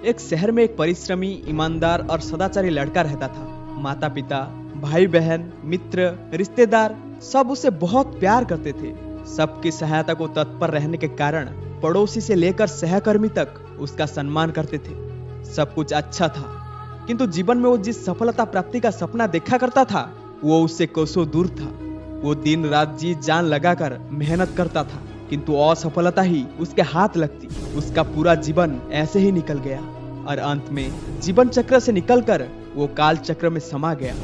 एक शहर में एक परिश्रमी, ईमानदार और सदाचारी लड़का रहता था। माता पिता, भाई बहन, मित्र, रिश्तेदार सब उसे बहुत प्यार करते थे। सबकी सहायता को तत्पर रहने के कारण पड़ोसी से लेकर सहकर्मी तक उसका सम्मान करते थे। सब कुछ अच्छा था, किंतु जीवन में वो जिस सफलता प्राप्ति का सपना देखा करता था वो उससे कोसों दूर था। वो दिन रात जी जान लगाकर मेहनत करता था, किंतु असफलता ही उसके हाथ लगती। उसका पूरा जीवन ऐसे ही निकल गया और अंत में जीवन चक्र से निकलकर वो काल चक्र में समा गया।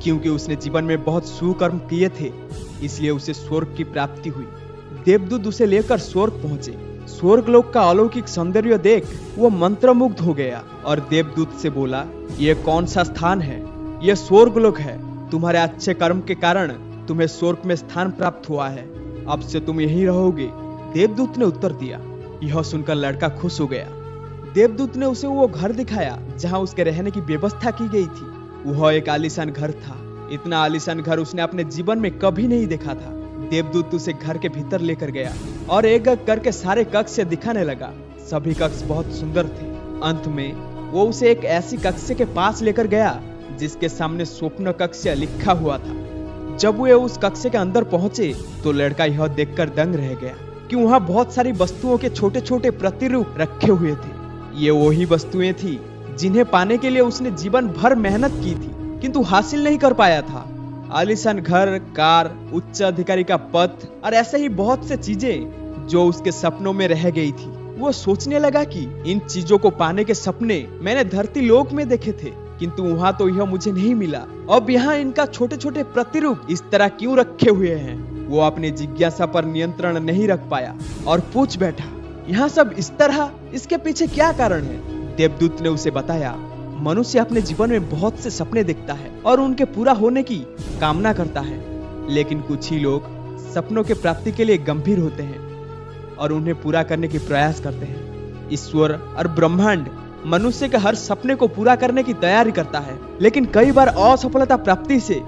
क्योंकि उसने जीवन में बहुत सुकर्म किए थे, इसलिए उसे स्वर्ग की प्राप्ति हुई। देवदूत उसे लेकर स्वर्ग पहुंचे। स्वर्गलोक का अलौकिक सौंदर्य देख वो मंत्रमुग्ध हो गया और देवदूत से बोला, ये कौन सा स्थान है? ये स्वर्गलोक है। तुम्हारे अच्छे कर्म के कारण तुम्हें स्वर्ग में स्थान प्राप्त हुआ है। अब से तुम यहीं रहोगे। देवदूत ने उत्तर दिया। यह सुनकर लड़का खुश हो गया। देवदूत ने उसे वो घर दिखाया जहां उसके रहने की व्यवस्था की गई थी। वह एक आलीशान घर था। इतना आलीशान घर उसने अपने जीवन में कभी नहीं देखा था। देवदूत उसे घर के भीतर लेकर गया और एक एक करके सारे कक्ष दिखाने लगा। सभी कक्ष बहुत सुंदर थे। अंत में वो उसे एक ऐसी कक्ष के पास लेकर गया जिसके सामने स्वप्न कक्ष लिखा हुआ था। जब वे उस कक्ष के अंदर पहुंचे तो लड़का यह देखकर दंग रह गया कि वहां बहुत सारी वस्तुओं के छोटे छोटे प्रतिरूप रखे हुए थे। ये वही वस्तुएं थी जिन्हें पाने के लिए उसने जीवन भर मेहनत की थी, किंतु हासिल नहीं कर पाया था। आलीशान घर, कार, उच्च अधिकारी का पद और ऐसे ही बहुत से चीजें जो उसके सपनों में रह गई थी। वो सोचने लगा कि इन चीजों को पाने के सपने मैंने धरती लोक में देखे थे, किंतु वहां तो यह मुझे नहीं मिला। अब यहाँ इनका छोटे छोटे प्रतिरूप इस तरह क्यों रखे हुए हैं? वो अपनी जिज्ञासा पर नियंत्रण नहीं रख पाया और पूछ बैठा, यहाँ सब इस तरह, इसके पीछे क्या कारण है? देवदूत ने उसे बताया, मनुष्य अपने जीवन में बहुत से सपने देखता है और उनके पूरा होने की कामना करता है, लेकिन कुछ ही लोग सपनों के प्राप्ति के लिए गंभीर होते हैं और उन्हें पूरा करने की प्रयास करते हैं। ईश्वर और ब्रह्मांड मनुष्य के हर सपने को पूरा करने की तैयारी करता है, लेकिन कई बार असफलता प्राप्ति से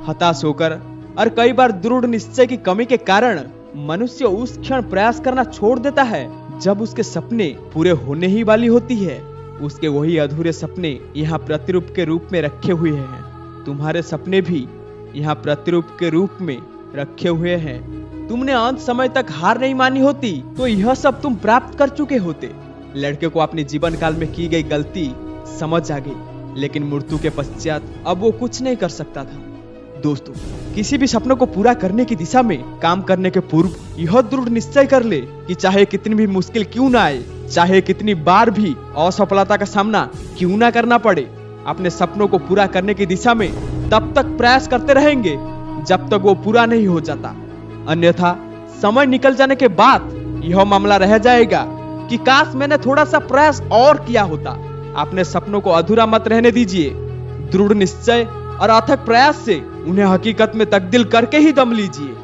हताश होकर और कई बार दृढ़ निश्चय की कमी के कारण मनुष्य उस क्षण प्रयास करना छोड़ देता है जब उसके सपने पूरे होने ही वाली होती है। उसके वही अधूरे सपने यहाँ प्रतिरूप के रूप में रखे हुए हैं। तुम्हारे सपने भी यहाँ प्रतिरूप के रूप में रखे हुए हैं। तुमने अंत समय तक हार नहीं मानी होती तो यह सब तुम प्राप्त कर चुके होते। लड़के को अपने जीवन काल में की गई गलती समझ आ गई, लेकिन मृत्यु के पश्चात अब वो कुछ नहीं कर सकता था। दोस्तों, किसी भी सपनों को पूरा करने की दिशा में काम करने के पूर्व यह दृढ़ निश्चय कर ले कि चाहे कितनी भी मुश्किल क्यों ना आए, चाहे कितनी बार भी असफलता का सामना क्यों ना करना पड़े, अपने सपनों को पूरा करने की दिशा में तब तक प्रयास करते रहेंगे जब तक वो पूरा नहीं हो जाता। अन्यथा समय निकल जाने के बाद यह मामला रह जाएगा कि काश मैंने थोड़ा सा प्रयास और किया होता। अपने सपनों को अधूरा मत रहने दीजिए। दृढ़ निश्चय और अथक प्रयास से उन्हें हकीकत में तब्दील करके ही दम लीजिए।